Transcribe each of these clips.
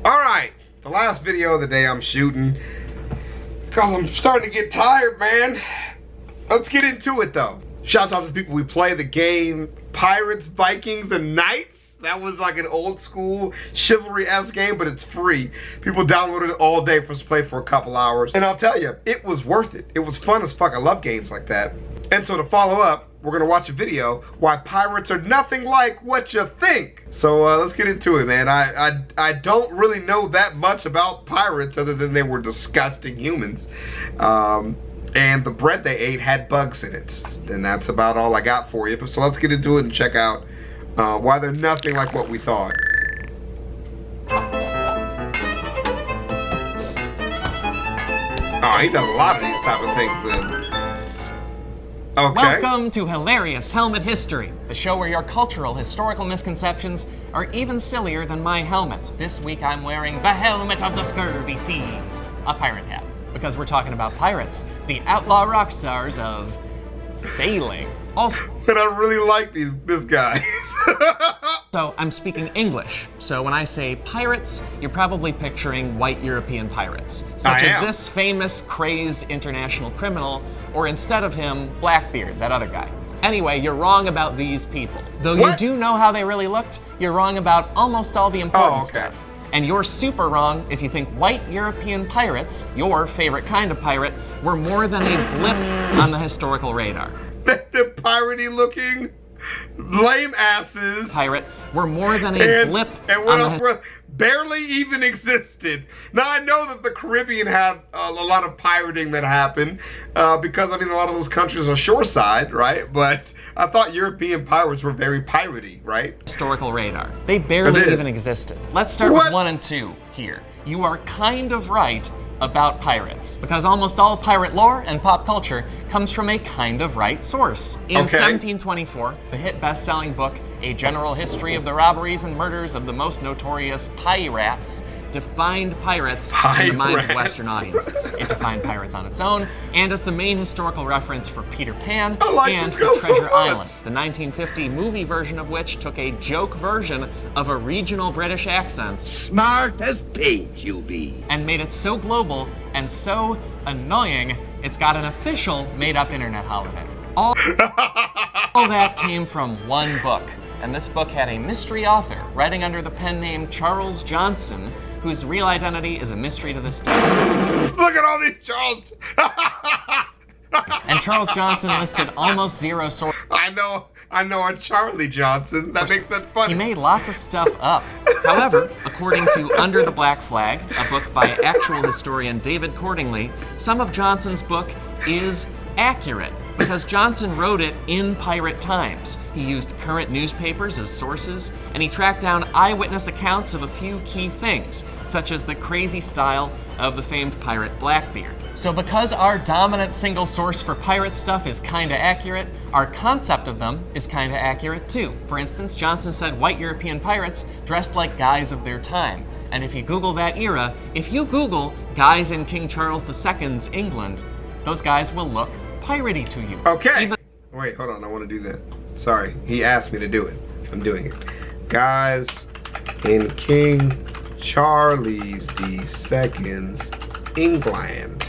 Alright, the last video of the day I'm shooting, because I'm starting to get tired, man. Let's get into it though. Shouts out to the people we play the game Pirates, Vikings, and Knights. That was like an old school chivalry-esque game, but it's free. People downloaded it all day for us to play for a couple hours. And I'll tell you, it was worth it. It was fun as fuck. I love games like that. And so to follow up, we're gonna watch a video why pirates are nothing like what you think. So let's get into it, man. I don't really know that much about pirates other than they were disgusting humans. And the bread they ate had bugs in it. And that's about all I got for you. So let's get into it and check out why they're nothing like what we thought. Oh, he does a lot of these type of things then. Okay. Welcome to Hilarious Helmet History, the show where your cultural historical misconceptions are even sillier than my helmet. This week I'm wearing the helmet of the scurvy seas, a pirate hat, because we're talking about pirates, the outlaw rock stars of sailing. Also, and I really like this guy. So I'm speaking English, so when I say pirates, you're probably picturing white European pirates, such as this famous, crazed international criminal, or instead of him, Blackbeard, that other guy. Anyway, you're wrong about these people. Though you do know how they really looked, you're wrong about almost all the important stuff. And you're super wrong if you think white European pirates, your favorite kind of pirate, were more than a blip on the historical radar. The piratey looking lame asses pirate were more than a blip on the barely even existed. Now I know that the Caribbean had a lot of pirating that happened because I mean a lot of those countries are shoreside, right? But I thought European pirates were very piratey, right? Historical radar. They barely even existed. Let's start with 1 and 2 here. You are kind of right about pirates, because almost all pirate lore and pop culture comes from a kind of right source. In 1724, the hit best-selling book, A General History of the Robberies and Murders of the Most Notorious Pirates, defined pirates in the minds of Western audiences. It defined pirates on its own, and as the main historical reference for Peter Pan and for Treasure Island, the 1950 movie version of which took a joke version of a regional British accent. Smart as pigs you be. And made it so global and so annoying, it's got an official made-up internet holiday. All that came from one book, and this book had a mystery author writing under the pen name Charles Johnson, whose real identity is a mystery to this day. Look at all these Charles! And Charles Johnson listed almost zero sources. I know a Charlie Johnson. That makes that funny. He made lots of stuff up. However, according to Under the Black Flag, a book by actual historian David Cordingley, some of Johnson's book is accurate, because Johnson wrote it in pirate times. He used current newspapers as sources, and he tracked down eyewitness accounts of a few key things, such as the crazy style of the famed pirate Blackbeard. So because our dominant single source for pirate stuff is kinda accurate, our concept of them is kinda accurate too. For instance, Johnson said white European pirates dressed like guys of their time. And if you Google that era, if you Google guys in King Charles II's England, those guys will look piratey to you. Okay. Wait, hold on. I want to do that. Sorry. He asked me to do it. I'm doing it. Guys in King Charles II's England.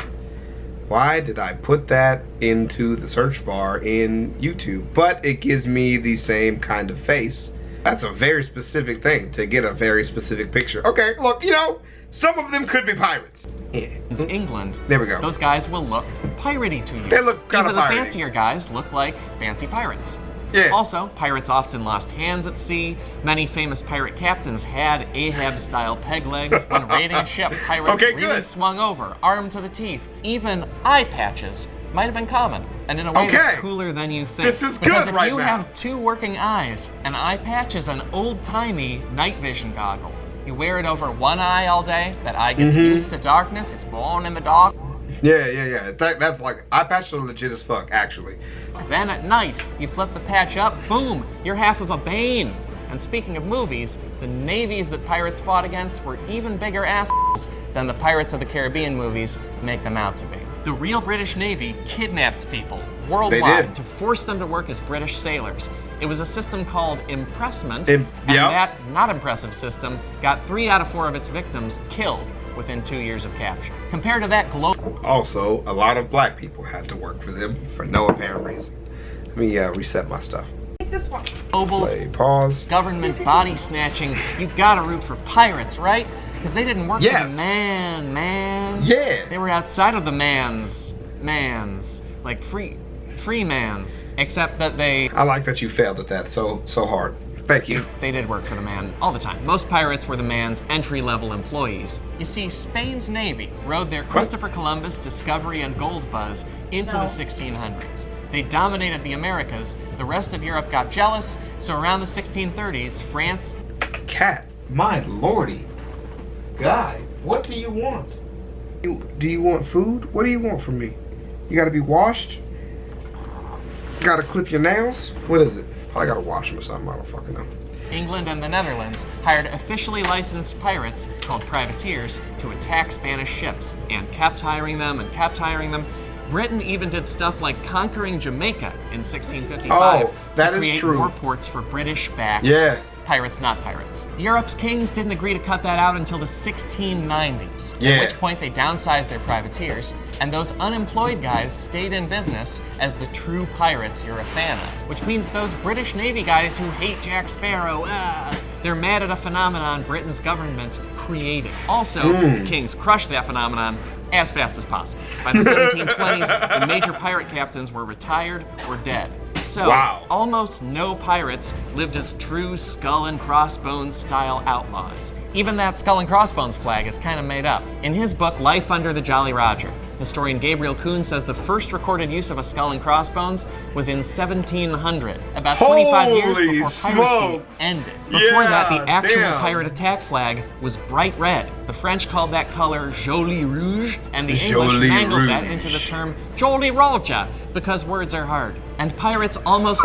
Why did I put that into the search bar in YouTube? But it gives me the same kind of face. That's a very specific thing to get a very specific picture. Okay, look, you know, some of them could be pirates. Yeah. It's England. There we go. Those guys will look piratey to you. They look kind of piratey. Even the fancier guys look like fancy pirates. Yeah. Also, pirates often lost hands at sea. Many famous pirate captains had Ahab-style peg legs. When raiding a ship, pirates really swung over, armed to the teeth. Even eye patches might have been common, and in a way that's cooler than you think. This is because good if you have two working eyes, an eye patch is an old-timey night vision goggle. You wear it over one eye all day, that eye gets used to darkness, it's born in the dark. Yeah. That's like, eye patches are legit as fuck, actually. Then at night, you flip the patch up, boom, you're half of a Bane. And speaking of movies, the navies that pirates fought against were even bigger assholes than the Pirates of the Caribbean movies make them out to be. The real British Navy kidnapped people worldwide to force them to work as British sailors. It was a system called impressment, Yep. and that not impressive system got 3 out of 4 of its victims killed within 2 years of capture. Compared to that global... Also, a lot of black people had to work for them for no apparent reason. Let me reset my stuff. global Play, pause. government body snatching, you gotta root for pirates, right? Because they didn't work for the man. Yeah. They were outside of the man's, like free man's, except that they... I like that you failed at that so hard. Thank you. They did work for the man all the time. Most pirates were the man's entry-level employees. You see, Spain's Navy rode their Christopher Columbus, Discovery, and Gold Buzz into the 1600s. They dominated the Americas. The rest of Europe got jealous, so around the 1630s, France... Cat, my lordy. Guy, what do you want? Do you want food? What do you want from me? You gotta be washed? You gotta clip your nails? What is it? I gotta wash them or something, I don't fucking know. England and the Netherlands hired officially licensed pirates called privateers to attack Spanish ships, and kept hiring them and kept hiring them. Britain even did stuff like conquering Jamaica in 1655 to create more ports for British-backed pirates, not pirates. Europe's kings didn't agree to cut that out until the 1690s, at which point they downsized their privateers, and those unemployed guys stayed in business as the true pirates you're a fan of. Which means those British Navy guys who hate Jack Sparrow, they're mad at a phenomenon Britain's government created. Also, the kings crushed that phenomenon as fast as possible. By the 1720s, the major pirate captains were retired or dead. So, almost no pirates lived as true skull and crossbones style outlaws. Even that skull and crossbones flag is kind of made up. In his book, Life Under the Jolly Roger, historian Gabriel Kuhn says the first recorded use of a skull and crossbones was in 1700, about 25 years before piracy ended. Before that, the actual pirate attack flag was bright red. The French called that color Joli Rouge, and the English mangled that into the term Jolly Roger, because words are hard. And pirates almost...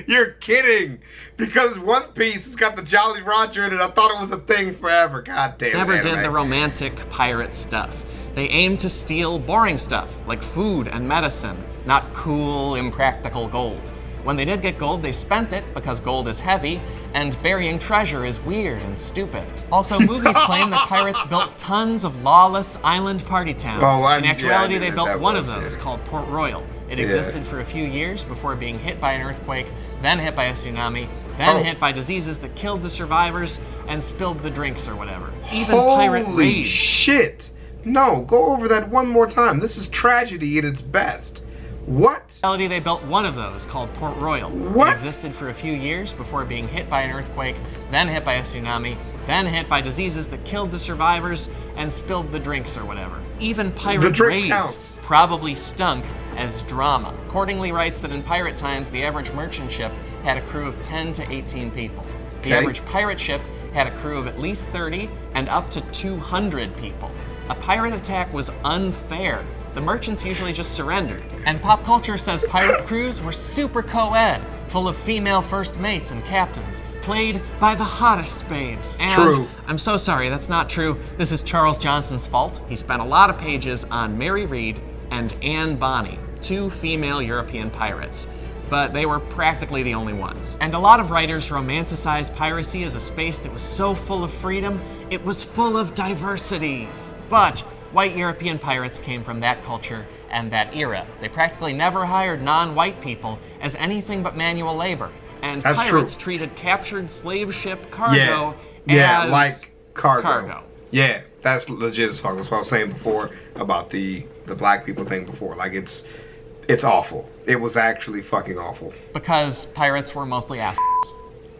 You're kidding! Because One Piece has got the Jolly Roger in it. I thought it was a thing forever. God damn it. Never did the romantic pirate stuff. They aimed to steal boring stuff, like food and medicine, not cool, impractical gold. When they did get gold, they spent it because gold is heavy, and burying treasure is weird and stupid. Also, movies claim that pirates built tons of lawless island party towns. In actuality, they built one of those called Port Royal. It existed for a few years before being hit by an earthquake, then hit by a tsunami, then hit by diseases that killed the survivors and spilled the drinks or whatever. Even pirate raids. Holy shit! No, go over that one more time. This is tragedy at its best. What? In reality, they built one of those called Port Royal. What? It existed for a few years before being hit by an earthquake, then hit by a tsunami, then hit by diseases that killed the survivors and spilled the drinks or whatever. Even pirate raids probably stunk as drama. Accordingly writes that in pirate times, the average merchant ship had a crew of 10 to 18 people. The average pirate ship had a crew of at least 30 and up to 200 people. A pirate attack was unfair. The merchants usually just surrendered. And pop culture says pirate crews were super co-ed, full of female first mates and captains, played by the hottest babes. And I'm so sorry, that's not true. This is Charles Johnson's fault. He spent a lot of pages on Mary Read and Anne Bonny, 2 female European pirates, but they were practically the only ones. And a lot of writers romanticized piracy as a space that was so full of freedom, it was full of diversity. But white European pirates came from that culture and that era. They practically never hired non-white people as anything but manual labor. And pirates treated captured slave ship cargo as like cargo. Yeah, that's legit as fuck. That's what I was saying before about the black people thing before. Like, it's awful. It was actually fucking awful. Because pirates were mostly assholes.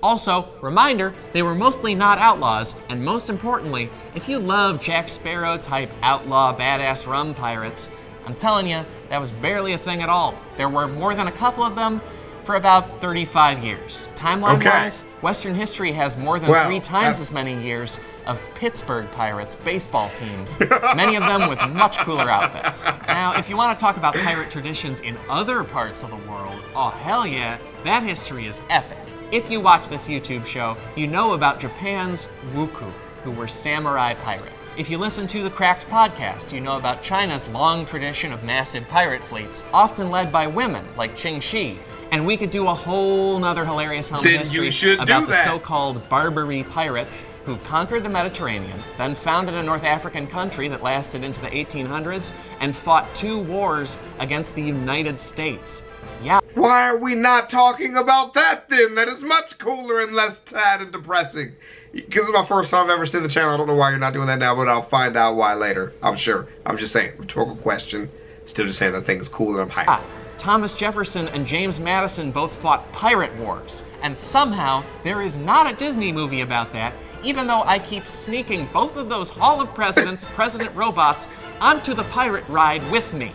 Also, reminder, they were mostly not outlaws, and most importantly, if you love Jack Sparrow type outlaw badass rum pirates, I'm telling you, that was barely a thing at all. There were more than a couple of them for about 35 years. Timeline-wise, Western history has more than 3 times as many years of Pittsburgh Pirates baseball teams, many of them with much cooler outfits. Now, if you want to talk about pirate traditions in other parts of the world, oh hell yeah, that history is epic. If you watch this YouTube show, you know about Japan's Wuku, who were samurai pirates. If you listen to the Cracked podcast, you know about China's long tradition of massive pirate fleets, often led by women like Qing Shi, And we could do a whole nother hilarious home Then you history should do about the that. so-called Barbary pirates who conquered the Mediterranean, then founded a North African country that lasted into the 1800s and fought 2 wars against the United States. Yeah. Why are we not talking about that then? That is much cooler and less sad and depressing. Because it's my first time I've ever seen the channel. I don't know why you're not doing that now, but I'll find out why later. I'm sure. I'm just saying. Rhetorical question. Still just saying that thing is cool and I'm hyped. Thomas Jefferson and James Madison both fought pirate wars, and somehow there is not a Disney movie about that, even though I keep sneaking both of those Hall of Presidents, President robots, onto the pirate ride with me.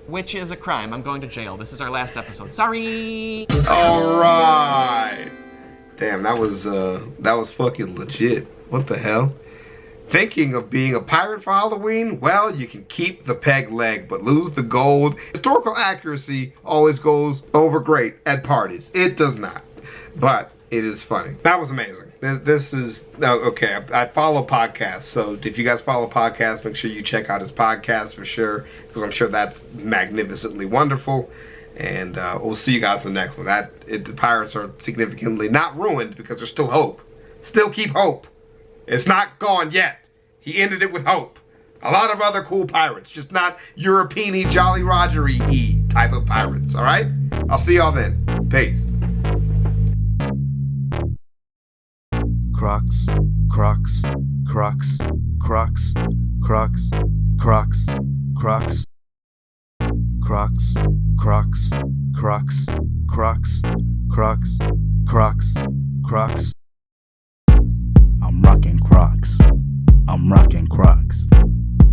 Which is a crime. I'm going to jail. This is our last episode. Sorry! Alright. Damn, that was fucking legit. What the hell? Thinking of being a pirate for Halloween? Well, you can keep the peg leg, but lose the gold. Historical accuracy always goes over great at parties. It does not. But it is funny. That was amazing. This is, okay, I follow podcasts, so if you guys follow podcasts, make sure you check out his podcast for sure, because I'm sure that's magnificently wonderful. And we'll see you guys in the next one. The pirates are significantly not ruined because there's still hope. Still keep hope. It's not gone yet. He ended it with hope. A lot of other cool pirates, just not European-y, Jolly Roger-y type of pirates, all right? I'll see y'all then. Peace. Crocs, Crocs, Crocs, Crocs, Crocs, Crocs, Crocs, Crocs, Crocs, Crocs, Crocs, Crocs, Crocs, Crocs. I'm rocking Crocs. I'm rocking Crocs.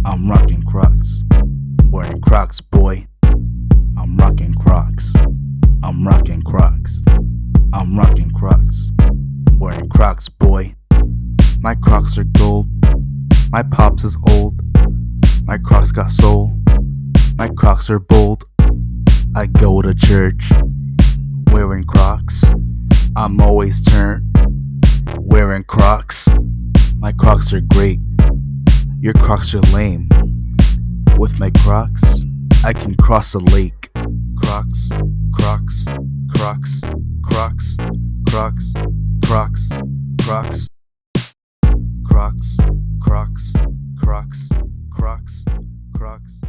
I'm rocking Crocs. Wearing Crocs, boy. I'm rocking Crocs. I'm rocking Crocs. I'm rocking Crocs. Wearing Crocs, boy. My Crocs are gold. My pops is old. My Crocs got soul. My Crocs are bold. I go to church wearing Crocs. I'm always turned wearing Crocs. My Crocs are great. Your Crocs are lame. With my Crocs, I can cross a lake. Crocs, Crocs, Crocs, Crocs, Crocs, Crocs, Crocs, Crocs, Crocs, Crocs, Crocs, Crocs.